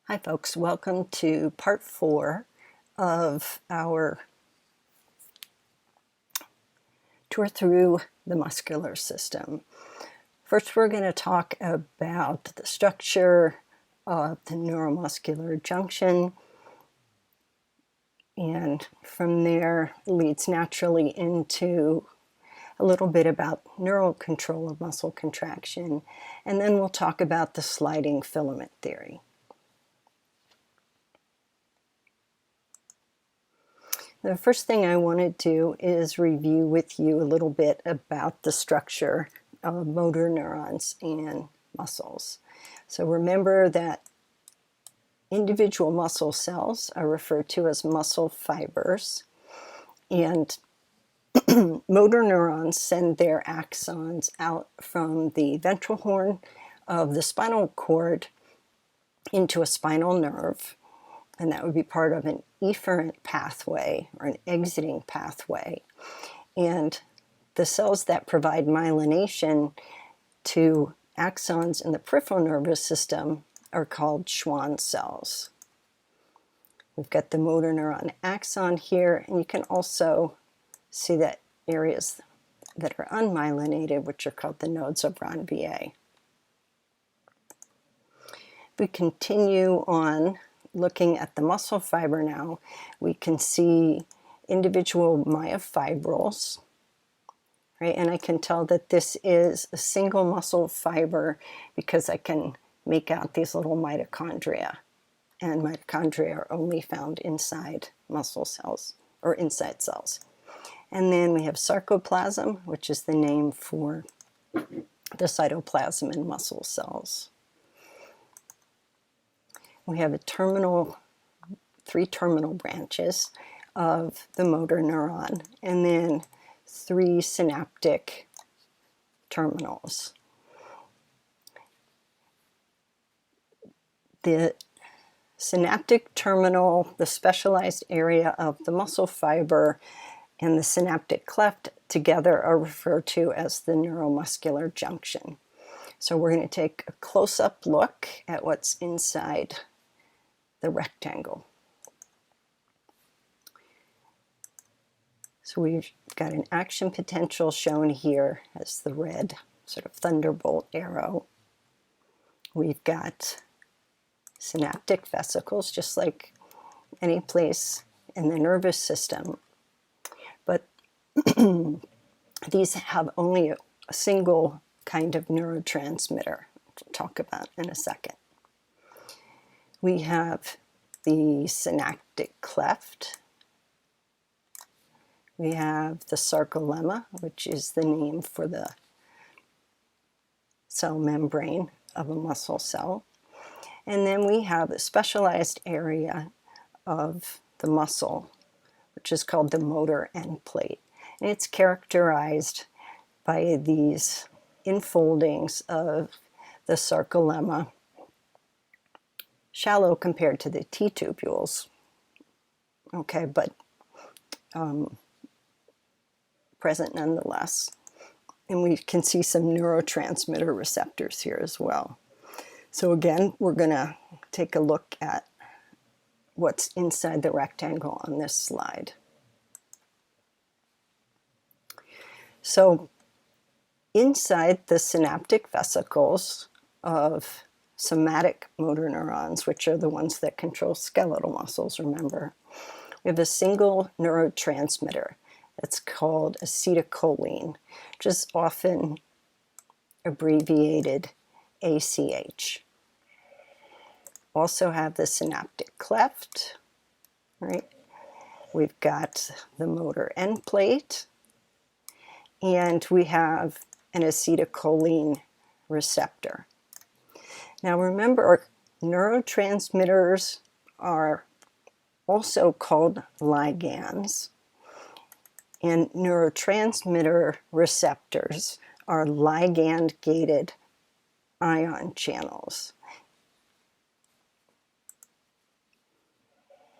Hi folks, welcome to part 4 of our tour through the muscular system. First we're going to talk about the structure of the neuromuscular junction, and from there leads naturally into a little bit about neural control of muscle contraction, and then we'll talk about the sliding filament theory. The first thing I want to do is review with you a little bit about the structure of motor neurons and muscles. So remember that individual muscle cells are referred to as muscle fibers, and motor neurons send their axons out from the ventral horn of the spinal cord into a spinal nerve, and that would be part of an efferent pathway or an exiting pathway. And the cells that provide myelination to axons in the peripheral nervous system are called Schwann cells. We've got the motor neuron axon here, and you can also see that areas that are unmyelinated, which are called the nodes of Ranvier. We continue on looking at the muscle fiber now. We can see individual myofibrils, right? And I can tell that this is a single muscle fiber because I can make out these little mitochondria. And mitochondria are only found inside muscle cells or inside cells. And then we have sarcoplasm, which is the name for the cytoplasm in muscle cells. We have three terminal branches of the motor neuron, and then 3 synaptic terminals. The synaptic terminal, the specialized area of the muscle fiber, and the synaptic cleft together are referred to as the neuromuscular junction. So we're going to take a close-up look at what's inside the rectangle. So we've got an action potential shown here as the red sort of thunderbolt arrow. We've got synaptic vesicles, just like any place in the nervous system, but these have only a single kind of neurotransmitter, which we'll talk about in a second. We have the synaptic cleft. We have the sarcolemma, which is the name for the cell membrane of a muscle cell. And then we have a specialized area of the muscle, which is called the motor end plate. And it's characterized by these infoldings of the sarcolemma, shallow compared to the T-tubules, okay, but present nonetheless. And we can see some neurotransmitter receptors here as well. So again, we're going to take a look at what's inside the rectangle on this slide. So inside the synaptic vesicles of somatic motor neurons, which are the ones that control skeletal muscles, remember, we have a single neurotransmitter that's called acetylcholine, which is often abbreviated ACH. Also have the synaptic cleft, right? We've got the motor end plate, and we have an acetylcholine receptor. Now remember, neurotransmitters are also called ligands, and neurotransmitter receptors are ligand-gated ion channels.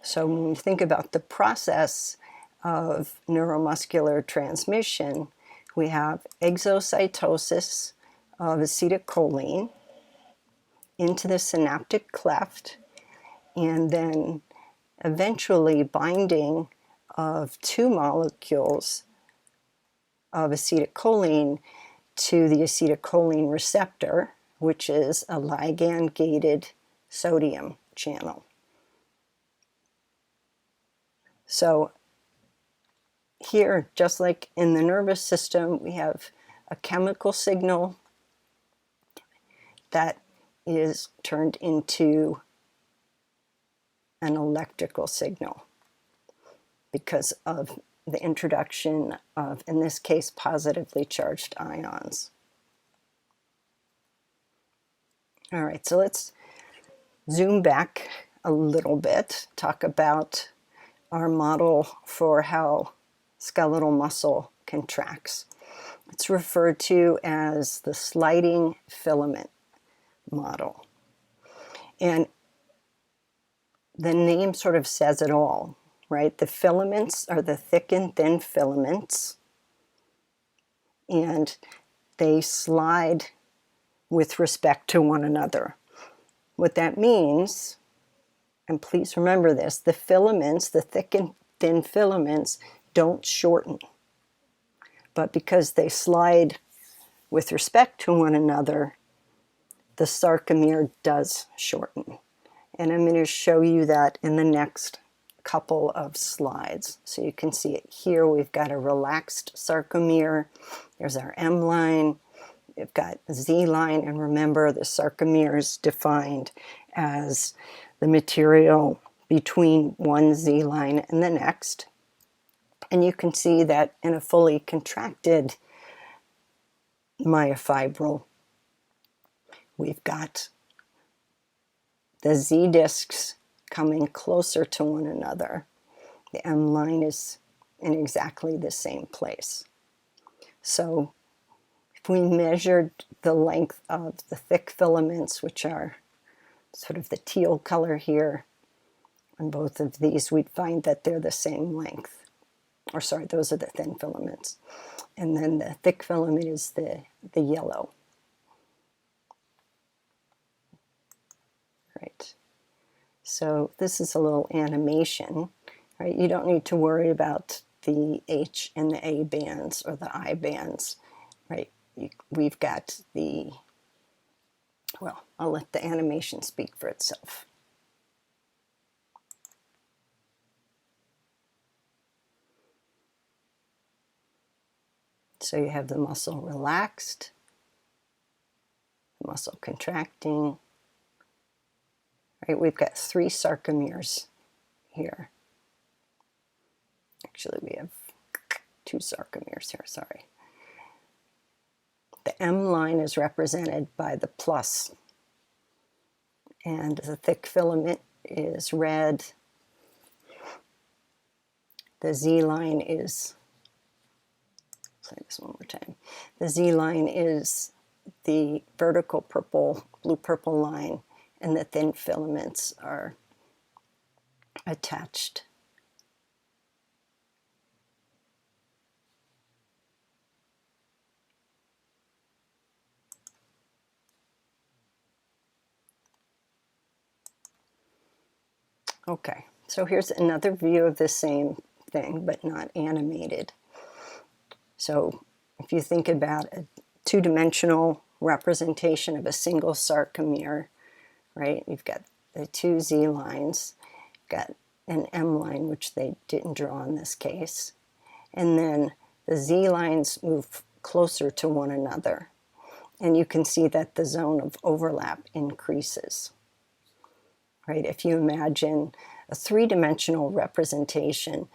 So when we think about the process of neuromuscular transmission, we have exocytosis of acetylcholine into the synaptic cleft, and then eventually binding of 2 molecules of acetylcholine to the acetylcholine receptor, which is a ligand-gated sodium channel. So here, just like in the nervous system, we have a chemical signal that is turned into an electrical signal because of the introduction of, in this case, positively charged ions. All right, so let's zoom back a little bit, talk about our model for how skeletal muscle contracts. It's referred to as the sliding filament model. And the name sort of says it all, right? The filaments are the thick and thin filaments, and they slide with respect to one another. What that means, and please remember this, the filaments, the thick and thin filaments, don't shorten. But because they slide with respect to one another, the sarcomere does shorten. And I'm going to show you that in the next couple of slides. So you can see it here. We've got a relaxed sarcomere. There's our M line. We've got Z line. And remember, the sarcomere is defined as the material between one Z line and the next. And you can see that in a fully contracted myofibril, we've got the Z discs coming closer to one another. The M line is in exactly the same place. So if we measured the length of the thick filaments, which are sort of the teal color here, on both of these, we'd find that they're the same length. Or sorry, those are the thin filaments. And then the thick filament is the yellow. Right. So this is a little animation, right? You don't need to worry about the H and the A bands or the I bands, right? We've got the, well, I'll let the animation speak for itself. So you have the muscle relaxed, the muscle contracting. Right, we've got 3 sarcomeres here. Actually, we have 2 sarcomeres here, sorry. The M line is represented by the plus, and the thick filament is red. The Z line is, say this one more time. The Z line is the vertical purple, blue-purple line, and the thin filaments are attached. Okay, so here's another view of the same thing, but not animated. So if you think about a 2-dimensional representation of a single sarcomere, right, you've got the 2 Z lines, you've got an M line, which they didn't draw in this case, and then the Z lines move closer to one another, and you can see that the zone of overlap increases. Right? If you imagine a 3-dimensional representation,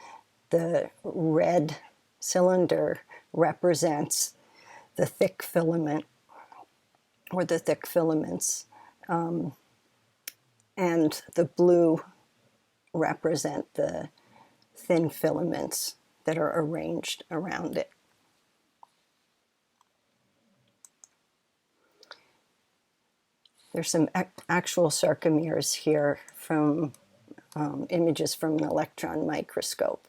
the red cylinder represents the thick filament or the thick filaments, and the blue represent the thin filaments that are arranged around it. There's some actual sarcomeres here from images from an electron microscope,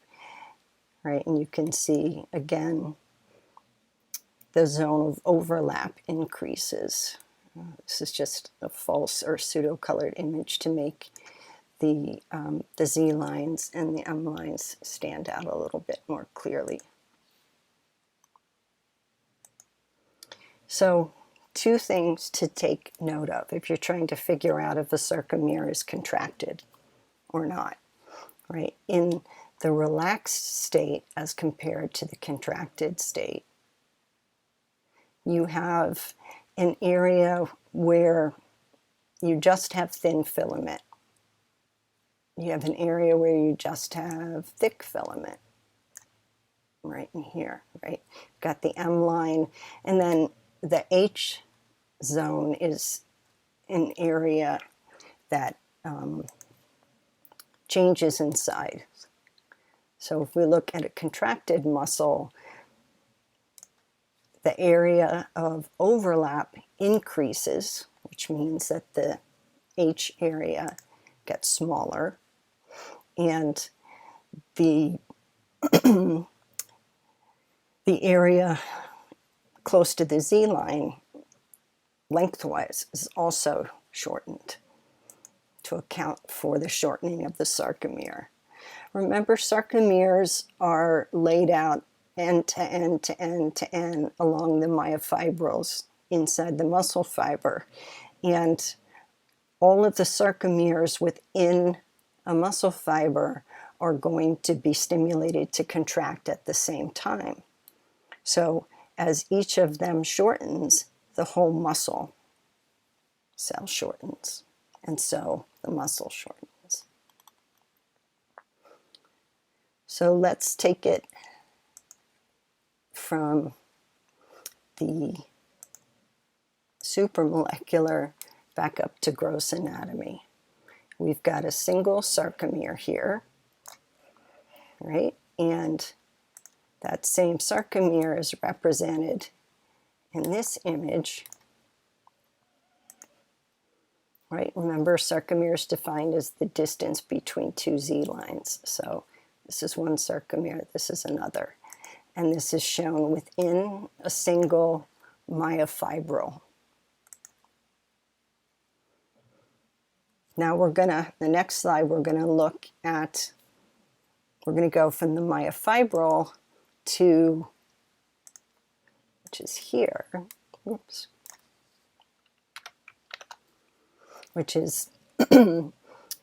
right? And you can see, again, the zone of overlap increases. This is just a false or pseudo-colored image to make the Z lines and the M lines stand out a little bit more clearly. So two things to take note of if you're trying to figure out if a sarcomere is contracted or not, right? In the relaxed state as compared to the contracted state, you have an area where you just have thin filament. You have an area where you just have thick filament, right in here, right? Got the M line, and then the H zone is an area that changes in size. So if we look at a contracted muscle, the area of overlap increases, which means that the H area gets smaller, and the the area close to the Z line lengthwise is also shortened to account for the shortening of the sarcomere. Remember, sarcomeres are laid out end to end to end to end along the myofibrils inside the muscle fiber, and all of the sarcomeres within a muscle fiber are going to be stimulated to contract at the same time. So as each of them shortens, the whole muscle cell shortens, and so the muscle shortens. So let's take it from the supramolecular back up to gross anatomy. We've got a single sarcomere here, right? And that same sarcomere is represented in this image, right? Remember, sarcomere is defined as the distance between two Z lines. So this is one sarcomere, this is another. And this is shown within a single myofibril. Now the next slide, we're going to look at, we're going to go from the myofibril to, which is here, oops, which is,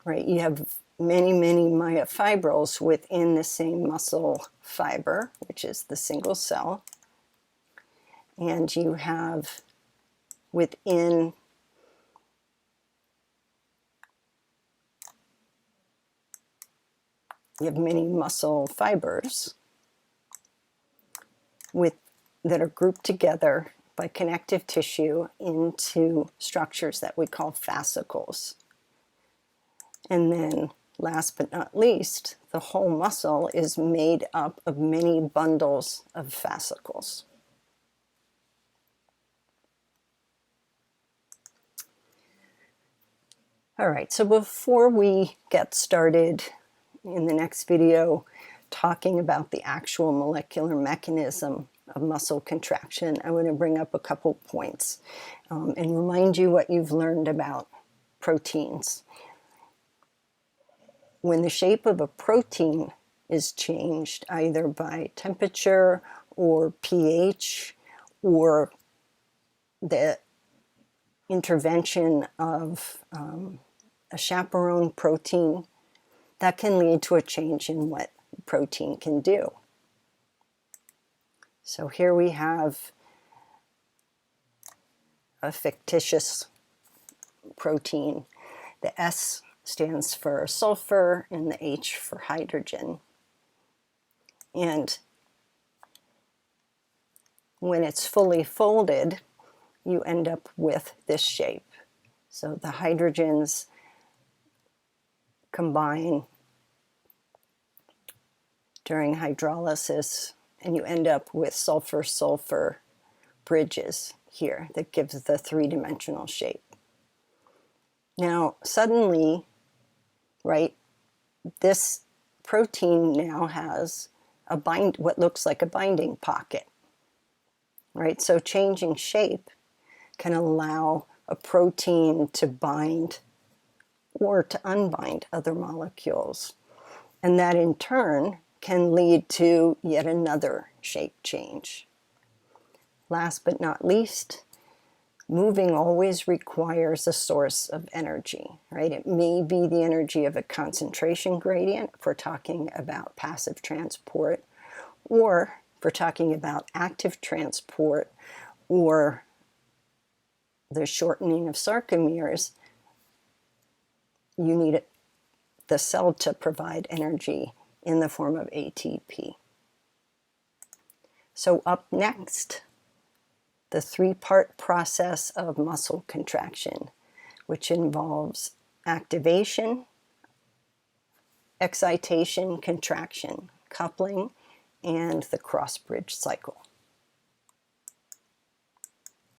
right, you have many, many myofibrils within the same muscle fiber, which is the single cell. And you have within you have many muscle fibers that are grouped together by connective tissue into structures that we call fascicles. And then last but not least, the whole muscle is made up of many bundles of fascicles. All right, so before we get started in the next video talking about the actual molecular mechanism of muscle contraction, I want to bring up a couple points and remind you what you've learned about proteins. When the shape of a protein is changed, either by temperature or pH or the intervention of a chaperone protein, that can lead to a change in what protein can do. So here we have a fictitious protein. The S stands for sulfur and the H for hydrogen. And when it's fully folded, you end up with this shape. So the hydrogens combine during hydrolysis, and you end up with sulfur-sulfur bridges here that gives the three-dimensional shape. Now, suddenly, right, this protein now has what looks like a binding pocket, right? So changing shape can allow a protein to bind or to unbind other molecules. And that in turn can lead to yet another shape change. Last but not least, moving always requires a source of energy, right? It may be the energy of a concentration gradient if we're talking about passive transport, or if we're talking about active transport or the shortening of sarcomeres, you need the cell to provide energy in the form of ATP. So up next, the three-part process of muscle contraction, which involves activation, excitation, contraction, coupling, and the cross-bridge cycle.